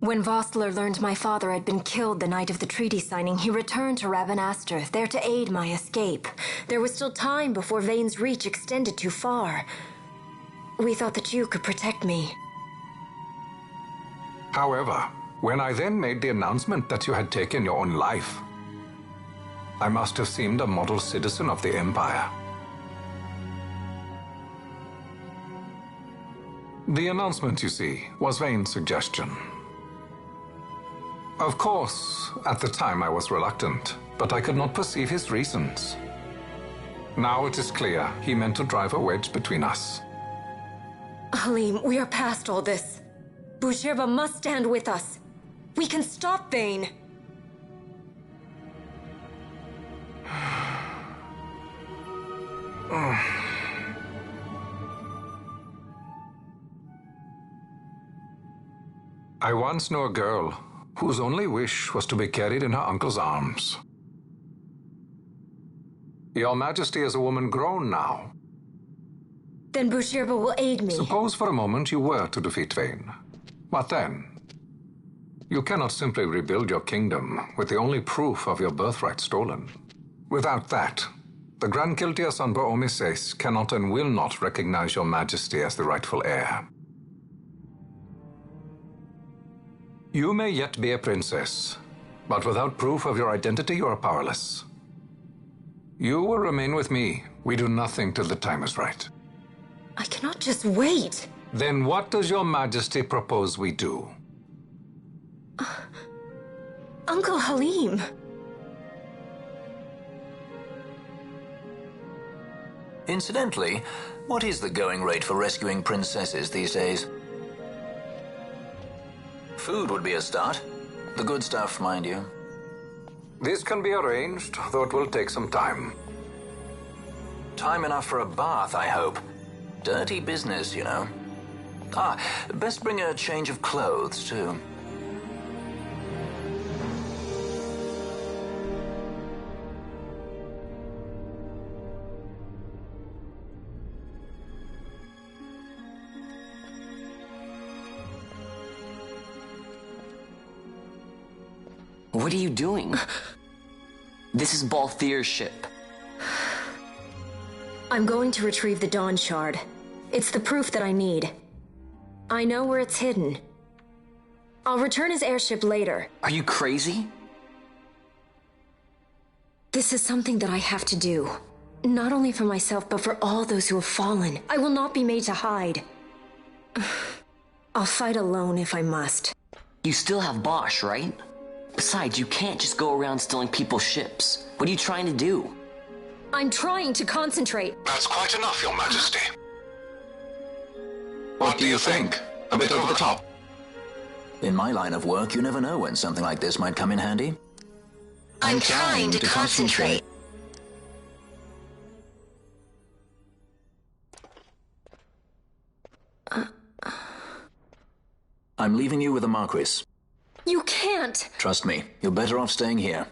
When Vossler learned my father had been killed the night of the treaty signing, he returned to Ravenaster, there to aid my escape. There was still time before Vane's reach extended too far. We thought that you could protect me. However, when I then made the announcement that you had taken your own life, I must have seemed a model citizen of the Empire. The announcement, you see, was Vane's suggestion. Of course, at the time I was reluctant, but I could not perceive his reasons. Now it is clear he meant to drive a wedge between us. Halim, we are past all this. Boucherba must stand with us. We can stop Vane. I once knew a girl whose only wish was to be carried in her uncle's arms. Your Majesty is a woman grown now. Then Boucherba will aid me. Suppose for a moment you were to defeat Vane. What then? You cannot simply rebuild your kingdom with the only proof of your birthright stolen. Without that, the Grand Kiltias on Bo-Omises cannot and will not recognize your Majesty as the rightful heir. You may yet be a princess, but without proof of your identity, you are powerless. You will remain with me. We do nothing till the time is right. I cannot just wait. Then what does your Majesty propose we do? Uncle Halim. Incidentally, what is the going rate for rescuing princesses these days? Food would be a start. The good stuff, mind you. This can be arranged, though it will take some time. Time enough for a bath, I hope. Dirty business, you know. Best bring a change of clothes, too. What are you doing? This is Balthier's ship. I'm going to retrieve the Dawn Shard. It's the proof that I need. I know where it's hidden. I'll return his airship later. Are you crazy? This is something that I have to do. Not only for myself, but for all those who have fallen. I will not be made to hide. I'll fight alone if I must. You still have Bosch, right? Besides, you can't just go around stealing people's ships. What are you trying to do? I'm trying to concentrate. That's quite enough, Your Majesty. What do you think? A bit over the top? In my line of work, you never know when something like this might come in handy. I'm trying to concentrate. I'm leaving you with the Marquis. You can't! Trust me, you're better off staying here.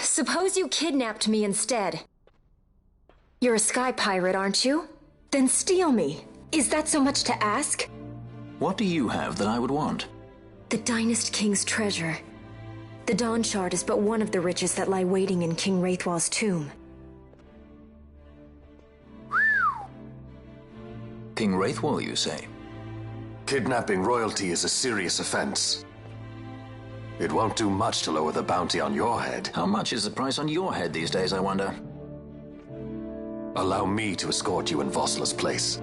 Suppose you kidnapped me instead. You're a sky pirate, aren't you? Then steal me. Is that so much to ask? What do you have that I would want? The Dynast King's treasure. The Dawn Shard is but one of the riches that lie waiting in King Wraithwall's tomb. King Wraithwall, you say? Kidnapping royalty is a serious offense. It won't do much to lower the bounty on your head. How much is the price on your head these days, I wonder? Allow me to escort you in Vossler's place.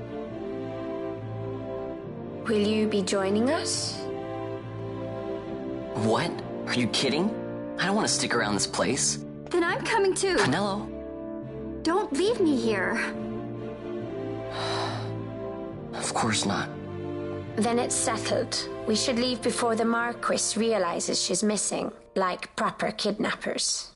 Will you be joining us? What? Are you kidding? I don't want to stick around this place. Then I'm coming too. Canelo? Don't leave me here. Of course not. Then it's settled. We should leave before the Marquis realizes she's missing, like proper kidnappers.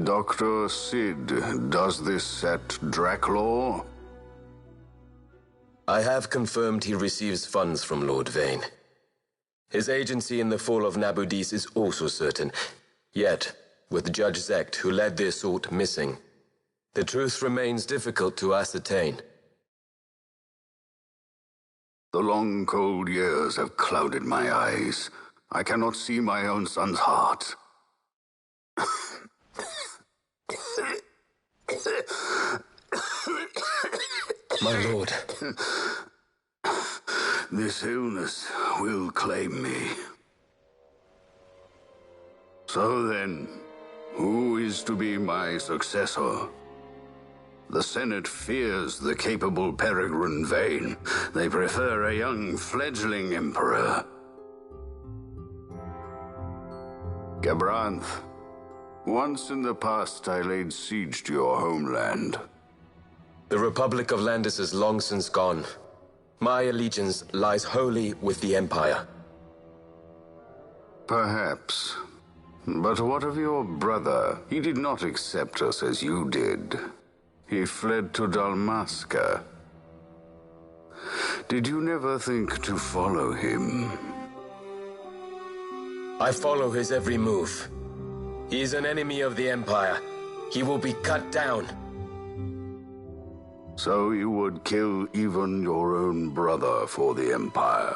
Dr. Sid, does this set Draclaw? I have confirmed he receives funds from Lord Vane. His agency in the fall of Nabudis is also certain. Yet, with Judge Zekt, who led the assault, missing, the truth remains difficult to ascertain. The long, cold years have clouded my eyes. I cannot see my own son's heart. My lord. This illness will claim me. So then, who is to be my successor? The Senate fears the capable Peregrine Vane. They prefer a young fledgling emperor. Gabranth, once in the past I laid siege to your homeland. The Republic of Landis is long since gone. My allegiance lies wholly with the Empire. Perhaps. But what of your brother? He did not accept us as you did. He fled to Dalmasca. Did you never think to follow him? I follow his every move. He is an enemy of the Empire. He will be cut down. So you would kill even your own brother for the Empire.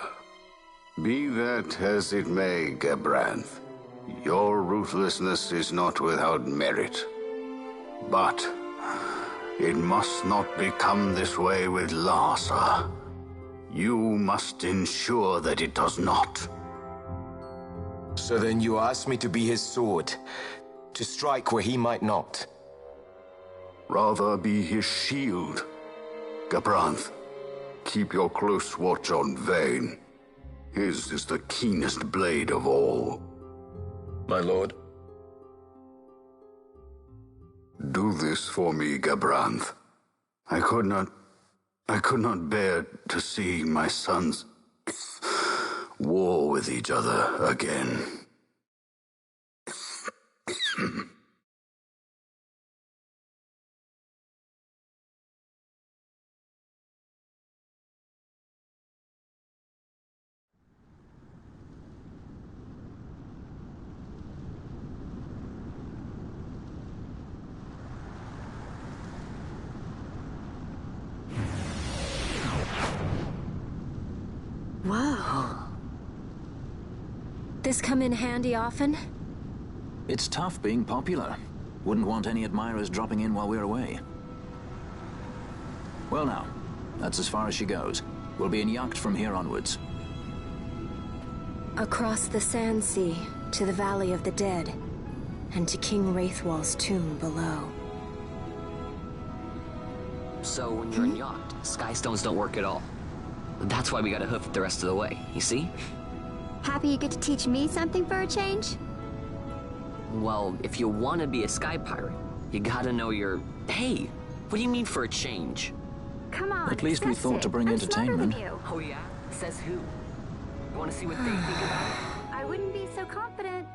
Be that as it may, Gabranth, your ruthlessness is not without merit. But it must not become this way with Larsa. You must ensure that it does not. So then you ask me to be his sword, to strike where he might not. Rather be his shield. Gabranth, keep your close watch on Vane. His is the keenest blade of all. My lord. Do this for me, Gabranth. I could not bear to see my sons war with each other again. Whoa. This come in handy often? It's tough being popular. Wouldn't want any admirers dropping in while we're away. Well now, that's as far as she goes. We'll be in yacht from here onwards. Across the Sand Sea, to the Valley of the Dead, and to King Wraithwall's tomb below. So when you're in yacht, skystones don't work at all. That's why we gotta hoof it the rest of the way, you see? Happy you get to teach me something for a change? Well, if you want to be a sky pirate, you gotta know your... Hey, what do you mean for a change? Come on, At least we thought to bring I'm entertainment. smarter than you. Oh yeah? Says who? You wanna see what they think about it? I wouldn't be so confident.